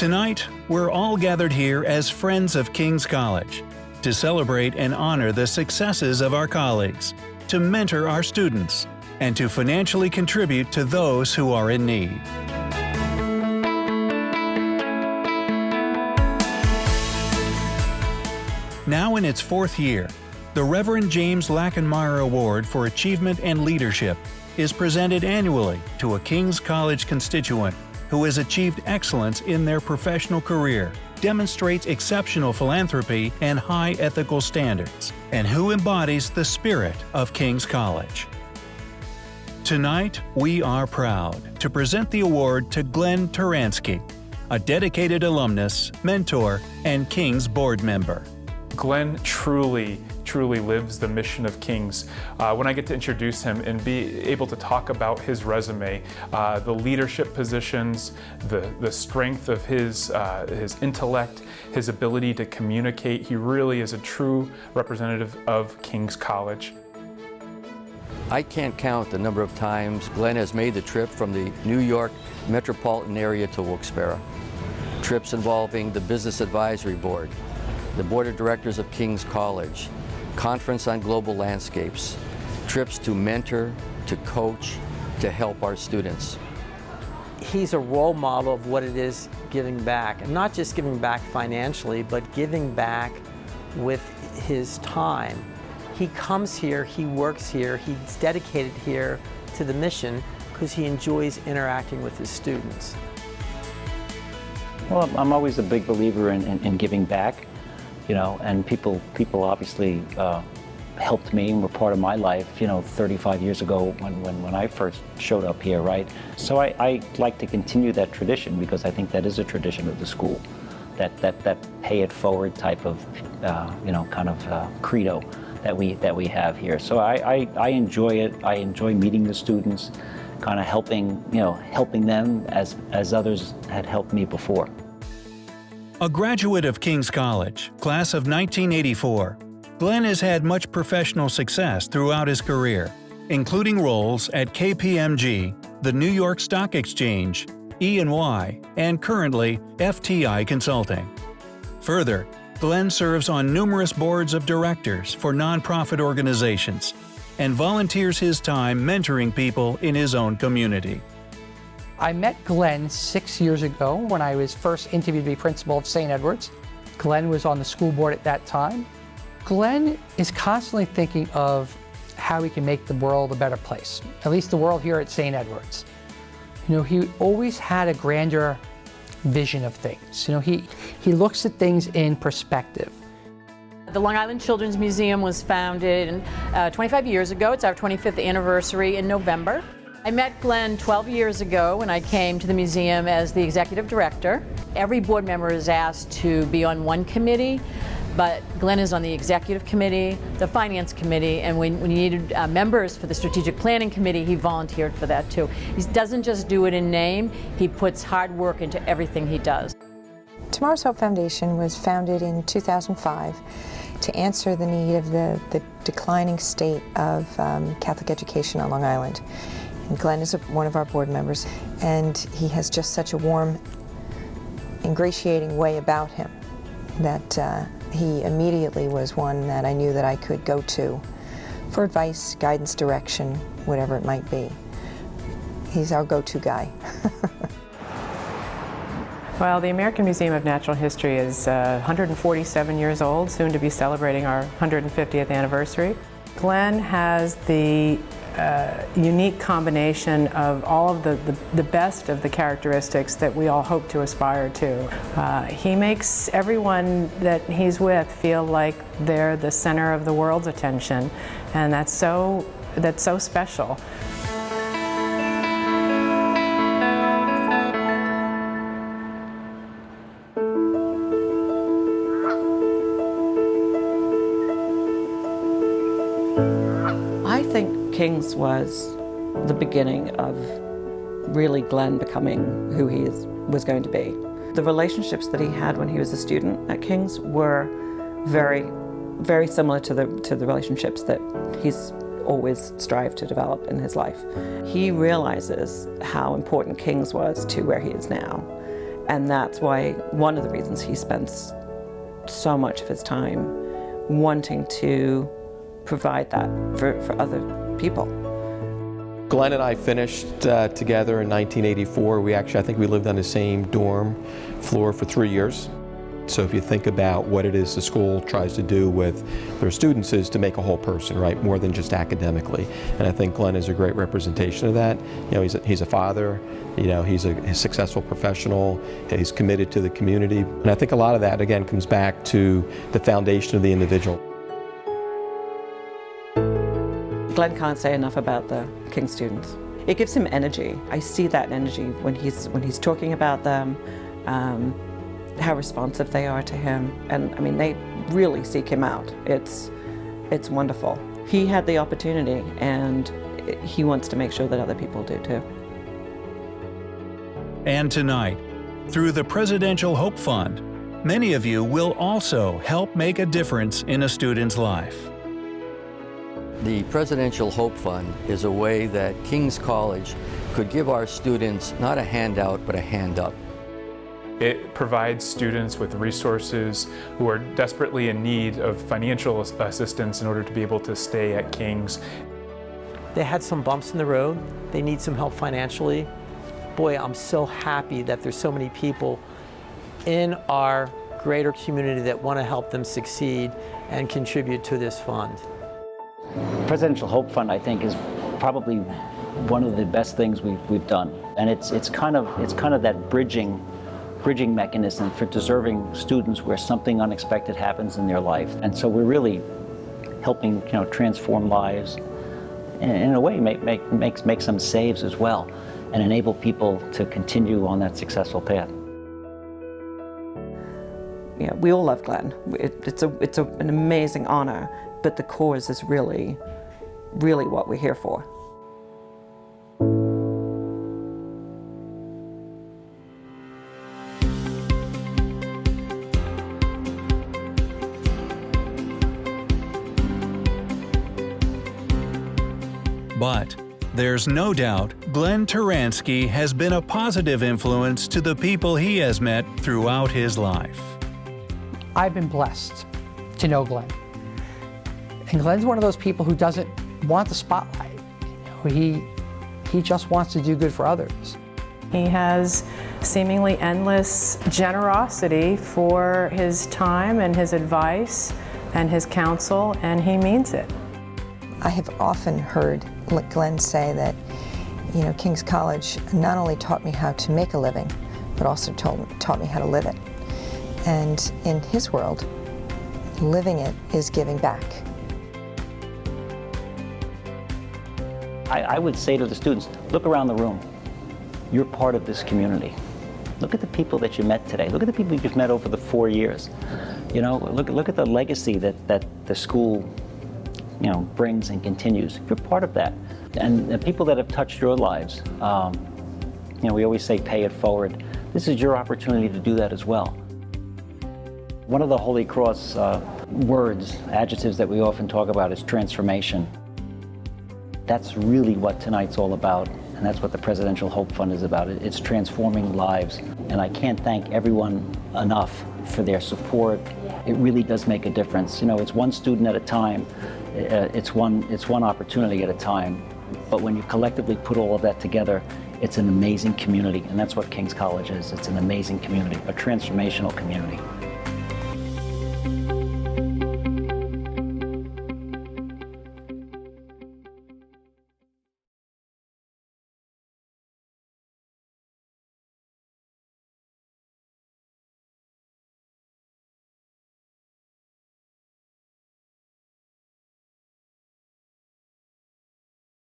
Tonight, we're all gathered here as friends of King's College to celebrate and honor the successes of our colleagues, to mentor our students, and to financially contribute to those who are in need. Now in its fourth year, the Reverend James Lackenmier Award for Achievement and Leadership is presented annually to a King's College constituent who has achieved excellence in their professional career, demonstrates exceptional philanthropy and high ethical standards, and who embodies the spirit of King's College. Tonight, we are proud to present the award to Glenn Tyranski, a dedicated alumnus, mentor, and King's board member. Glenn truly lives the mission of King's. When I get to introduce him and be able to talk about his resume, the leadership positions, the strength of his intellect, his ability to communicate, he really is a true representative of King's College. I can't count the number of times Glenn has made the trip from the New York metropolitan area to Wilkes-Barre. Trips involving the Business Advisory Board, the Board of Directors of King's College, Conference on Global Landscapes, trips to mentor, to coach, to help our students. He's a role model of what it is giving back, and not just giving back financially, but giving back with his time. He comes here, he works here, he's dedicated here to the mission because he enjoys interacting with his students. Well, I'm always a big believer in giving back. You know, and people obviously helped me and were part of my life, 35 years ago when I first showed up here, right? So I like to continue that tradition because I think that is a tradition of the school, that pay it forward type of, credo that we have here. So I enjoy it. I enjoy meeting the students, kind of helping them as others had helped me before. A graduate of King's College, class of 1984, Glenn has had much professional success throughout his career, including roles at KPMG, the New York Stock Exchange, E&Y, and currently FTI Consulting. Further, Glenn serves on numerous boards of directors for nonprofit organizations and volunteers his time mentoring people in his own community. I met Glenn 6 years ago when I was first interviewed to be principal of St. Edward's. Glenn was on the school board at that time. Glenn is constantly thinking of how he can make the world a better place, at least the world here at St. Edward's. He always had a grander vision of things. He looks at things in perspective. The Long Island Children's Museum was founded 25 years ago. It's our 25th anniversary in November. I met Glenn 12 years ago when I came to the museum as the executive director. Every board member is asked to be on one committee, but Glenn is on the executive committee, the finance committee, and when you needed members for the strategic planning committee, he volunteered for that too. He doesn't just do it in name, he puts hard work into everything he does. Tomorrow's Hope Foundation was founded in 2005 to answer the need of the declining state of Catholic education on Long Island. And Glenn is one of our board members, and he has just such a warm, ingratiating way about him that he immediately was one that I knew that I could go to for advice, guidance, direction, whatever it might be. He's our go-to guy. Well, the American Museum of Natural History is 147 years old, soon to be celebrating our 150th anniversary. Glenn has the unique combination of all of the best of the characteristics that we all hope to aspire to. He makes everyone that he's with feel like they're the center of the world's attention, and that's so special. I think King's was the beginning of really Glenn becoming who he was going to be. The relationships that he had when he was a student at King's were very, very similar to the relationships that he's always strived to develop in his life. He realizes how important King's was to where he is now, And that's why one of the reasons he spends so much of his time wanting to provide that for other people. Glenn and I finished together in 1984. I think we lived on the same dorm floor for 3 years. So if you think about what it is the school tries to do with their students is to make a whole person, right? More than just academically. And I think Glenn is a great representation of that. You know, he's a father, you know, he's a successful professional, he's committed to the community. And I think a lot of that, again, comes back to the foundation of the individual. Glenn can't say enough about the King students. It gives him energy. I see that energy when he's talking about them, how responsive they are to him. And I mean, they really seek him out. It's wonderful. He had the opportunity and he wants to make sure that other people do too. And tonight, through the Presidential Hope Fund, many of you will also help make a difference in a student's life. The Presidential Hope Fund is a way that King's College could give our students not a handout, but a hand up. It provides students with resources who are desperately in need of financial assistance in order to be able to stay at King's. They had some bumps in the road. They need some help financially. Boy, I'm so happy that there's so many people in our greater community that want to help them succeed and contribute to this fund. Presidential Hope Fund, I think, is probably one of the best things we've done, and it's kind of that bridging mechanism for deserving students where something unexpected happens in their life, and so we're really helping, you know, transform lives, and in a way make some saves as well, and enable people to continue on that successful path. Yeah, we all love Glenn. It's an amazing honor, but the cause is really what we're here for. But there's no doubt Glenn Tyranski has been a positive influence to the people he has met throughout his life. I've been blessed to know Glenn. And Glenn's one of those people who doesn't want the spotlight. You know, he just wants to do good for others. He has seemingly endless generosity for his time and his advice and his counsel, and he means it. I have often heard Glenn say that, you know, King's College not only taught me how to make a living, but also taught me how to live it. And in his world, living it is giving back. I would say to the students, look around the room. You're part of this community. Look at the people that you met today. Look at the people you've met over the 4 years. You know, look at the legacy that the school, you know, brings and continues. You're part of that. And the people that have touched your lives, you know, we always say pay it forward. This is your opportunity to do that as well. One of the Holy Cross adjectives that we often talk about is transformation. That's really what tonight's all about, and that's what the Presidential Hope Fund is about. It's transforming lives, and I can't thank everyone enough for their support. It really does make a difference. You know, it's one student at a time, it's one opportunity at a time, but when you collectively put all of that together, it's an amazing community, and that's what King's College is. It's an amazing community, a transformational community.